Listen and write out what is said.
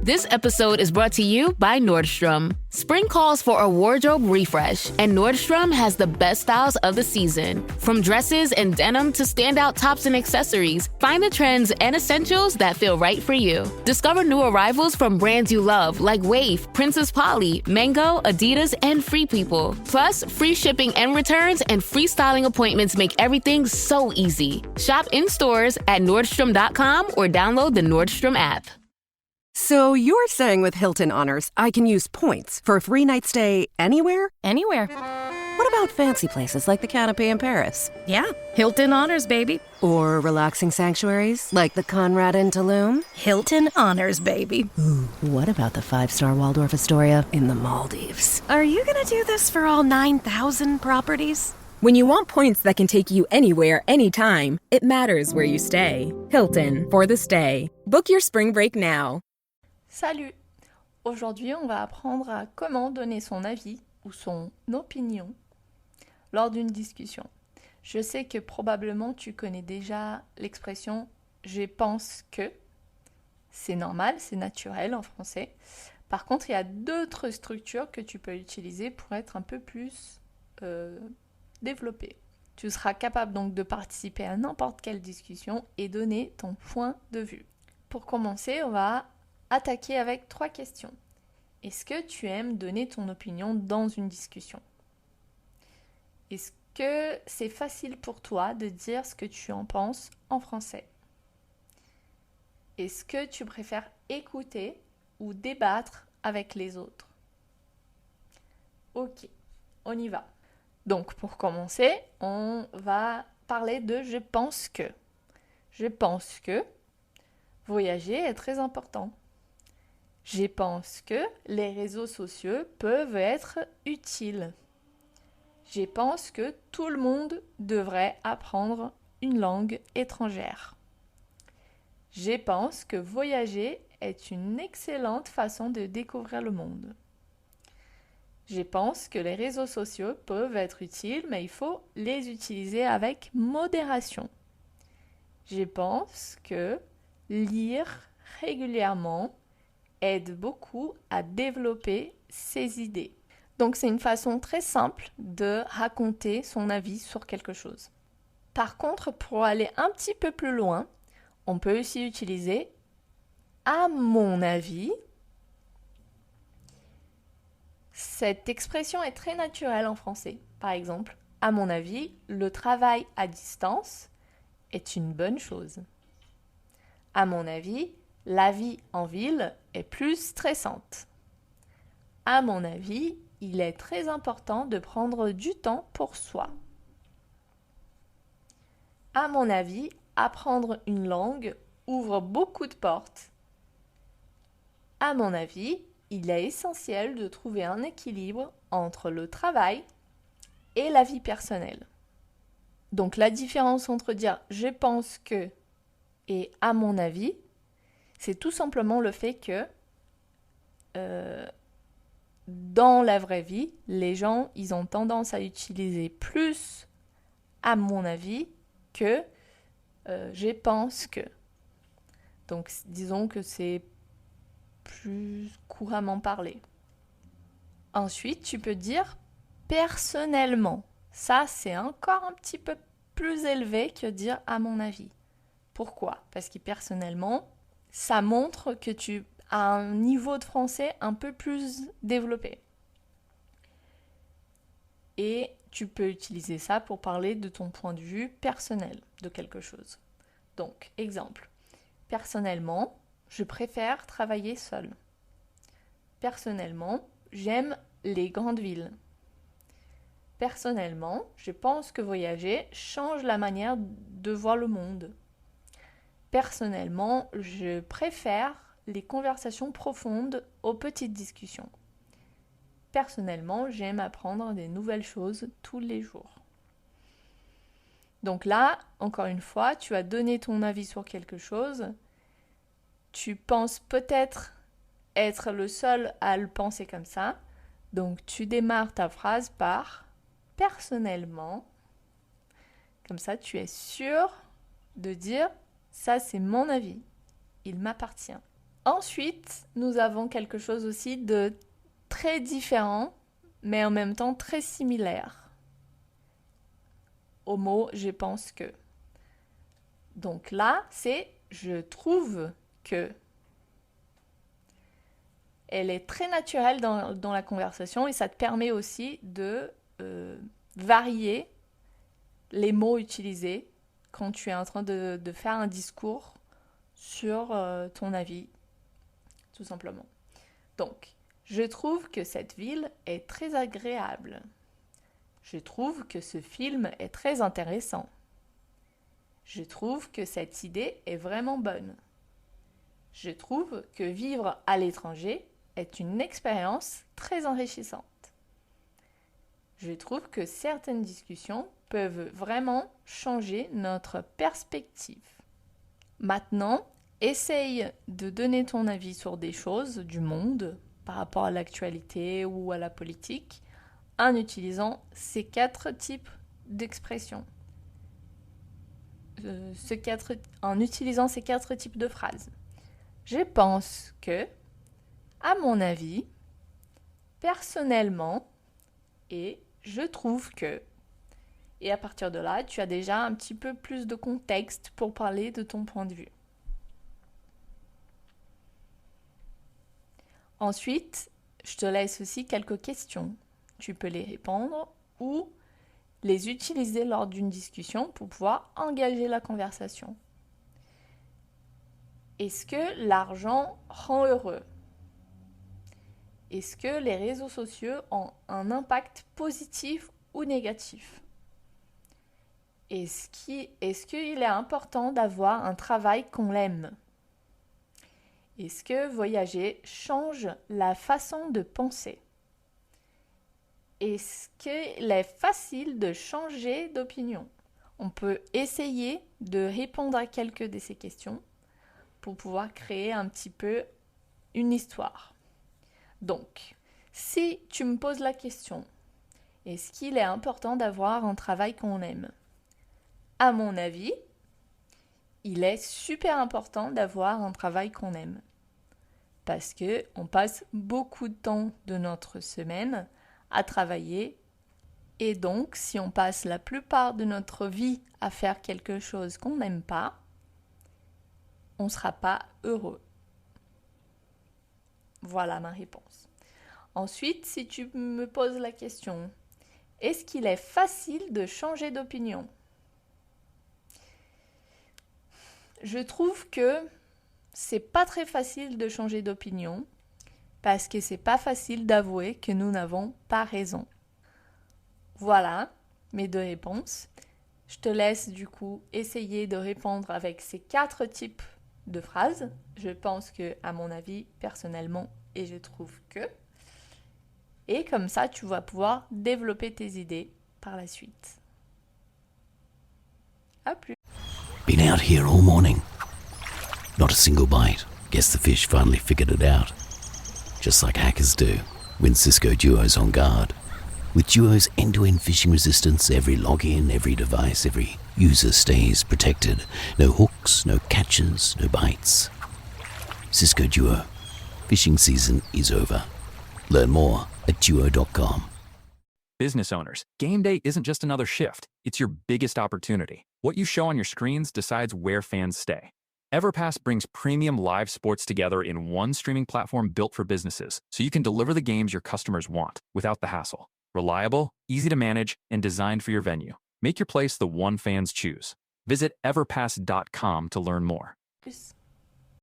This episode is brought to you by Nordstrom. Spring calls for a wardrobe refresh, and Nordstrom has the best styles of the season. From dresses and denim to standout tops and accessories, find the trends and essentials that feel right for you. Discover new arrivals from brands you love like Wave, Princess Polly, Mango, Adidas, and Free People. Plus, free shipping and returns and free styling appointments make everything so easy. Shop in stores at Nordstrom.com or download the Nordstrom app. So you're saying with Hilton Honors, I can use points for a free night stay anywhere? Anywhere. What about fancy places like the Canopy in Paris? Yeah, Hilton Honors, baby. Or relaxing sanctuaries like the Conrad in Tulum? Hilton Honors, baby. Ooh, what about the 5-star Waldorf Astoria in the Maldives? Are you gonna do this for all 9,000 properties? When you want points that can take you anywhere, anytime, it matters where you stay. Hilton, for the stay. Book your spring break now. Salut! Aujourd'hui, on va apprendre à comment donner son avis ou son opinion lors d'une discussion. Je sais que probablement tu connais déjà l'expression « je pense que ». C'est normal, c'est naturel en français. Par contre, il y a d'autres structures que tu peux utiliser pour être un peu plus développé. Tu seras capable donc de participer à n'importe quelle discussion et donner ton point de vue. Pour commencer, on va attaquer avec 3 questions. Est-ce que tu aimes donner ton opinion dans une discussion? Est-ce que c'est facile pour toi de dire ce que tu en penses en français? Est-ce que tu préfères écouter ou débattre avec les autres? Ok, on y va. Donc pour commencer, on va parler de « je pense que ». Je pense que voyager est très important. Je pense que les réseaux sociaux peuvent être utiles. Je pense que tout le monde devrait apprendre une langue étrangère. Je pense que voyager est une excellente façon de découvrir le monde. Je pense que les réseaux sociaux peuvent être utiles, mais il faut les utiliser avec modération. Je pense que lire régulièrement aide beaucoup à développer ses idées. Donc c'est une façon très simple de raconter son avis sur quelque chose. Par contre, pour aller un petit peu plus loin, on peut aussi utiliser « à mon avis ». Cette expression est très naturelle en français. Par exemple, à mon avis, le travail à distance est une bonne chose. À mon avis, la vie en ville est plus stressante. À mon avis, il est très important de prendre du temps pour soi. À mon avis, apprendre une langue ouvre beaucoup de portes. À mon avis, il est essentiel de trouver un équilibre entre le travail et la vie personnelle. Donc la différence entre dire « je pense que » et « à mon avis », c'est tout simplement le fait que dans la vraie vie, les gens, ils ont tendance à utiliser plus « à mon avis » que je pense que. Donc disons que c'est plus couramment parlé. Ensuite, tu peux dire personnellement. Ça, c'est encore un petit peu plus élevé que dire à mon avis. Pourquoi? Parce que personnellement, ça montre que tu as un niveau de français un peu plus développé. Et tu peux utiliser ça pour parler de ton point de vue personnel de quelque chose. Donc, exemple. Personnellement, je préfère travailler seul. Personnellement, j'aime les grandes villes. Personnellement, je pense que voyager change la manière de voir le monde. Personnellement, je préfère les conversations profondes aux petites discussions. Personnellement, j'aime apprendre des nouvelles choses tous les jours. Donc là, encore une fois, tu as donné ton avis sur quelque chose. Tu penses peut-être être le seul à le penser comme ça. Donc tu démarres ta phrase par « personnellement ». Comme ça, tu es sûr de dire « ça c'est mon avis, il m'appartient ». Ensuite, nous avons quelque chose aussi de très différent, mais en même temps très similaire. Au mot « je pense que ». Donc là, c'est « je trouve que ». Elle est très naturelle dans la conversation et ça te permet aussi de varier les mots utilisés quand tu es en train de faire un discours sur ton avis, tout simplement. Donc, je trouve que cette ville est très agréable. Je trouve que ce film est très intéressant. Je trouve que cette idée est vraiment bonne. Je trouve que vivre à l'étranger est une expérience très enrichissante. Je trouve que certaines discussions peuvent vraiment changer notre perspective. Maintenant, essaye de donner ton avis sur des choses du monde par rapport à l'actualité ou à la politique en utilisant ces 4 types d'expressions. En utilisant ces 4 types de phrases. Je pense que, à mon avis, personnellement, et je trouve que. Et à partir de là, tu as déjà un petit peu plus de contexte pour parler de ton point de vue. Ensuite, je te laisse aussi quelques questions. Tu peux les répondre ou les utiliser lors d'une discussion pour pouvoir engager la conversation. Est-ce que l'argent rend heureux ? Est-ce que les réseaux sociaux ont un impact positif ou négatif ? Est-ce qu'il est important d'avoir un travail qu'on aime ? Est-ce que voyager change la façon de penser ? Est-ce qu'il est facile de changer d'opinion ? On peut essayer de répondre à quelques de ces questions pour pouvoir créer un petit peu une histoire. Donc, si tu me poses la question, est-ce qu'il est important d'avoir un travail qu'on aime ? À mon avis, il est super important d'avoir un travail qu'on aime. Parce qu'on passe beaucoup de temps de notre semaine à travailler. Et donc, si on passe la plupart de notre vie à faire quelque chose qu'on n'aime pas, on ne sera pas heureux. Voilà ma réponse. Ensuite, si tu me poses la question, est-ce qu'il est facile de changer d'opinion ? Je trouve que c'est pas très facile de changer d'opinion parce que c'est pas facile d'avouer que nous n'avons pas raison. Voilà mes 2 réponses. Je te laisse du coup essayer de répondre avec ces 4 types de phrases. Je pense que, à mon avis, personnellement, et je trouve que. Et comme ça, tu vas pouvoir développer tes idées par la suite. À plus. Been out here all morning. Not a single bite. Guess the fish finally figured it out. Just like hackers do when Cisco Duo's on guard. With Duo's end-to-end phishing resistance, every login, every device, every user stays protected. No hooks, no catches, no bites. Cisco Duo. Phishing season is over. Learn more at duo.com. Business owners, game day isn't just another shift. It's your biggest opportunity. What you show on your screens decides where fans stay. EverPass brings premium live sports together in one streaming platform built for businesses, so you can deliver the games your customers want without the hassle. Reliable, easy to manage, and designed for your venue. Make your place the one fans choose. Visit everpass.com to learn more. Plus.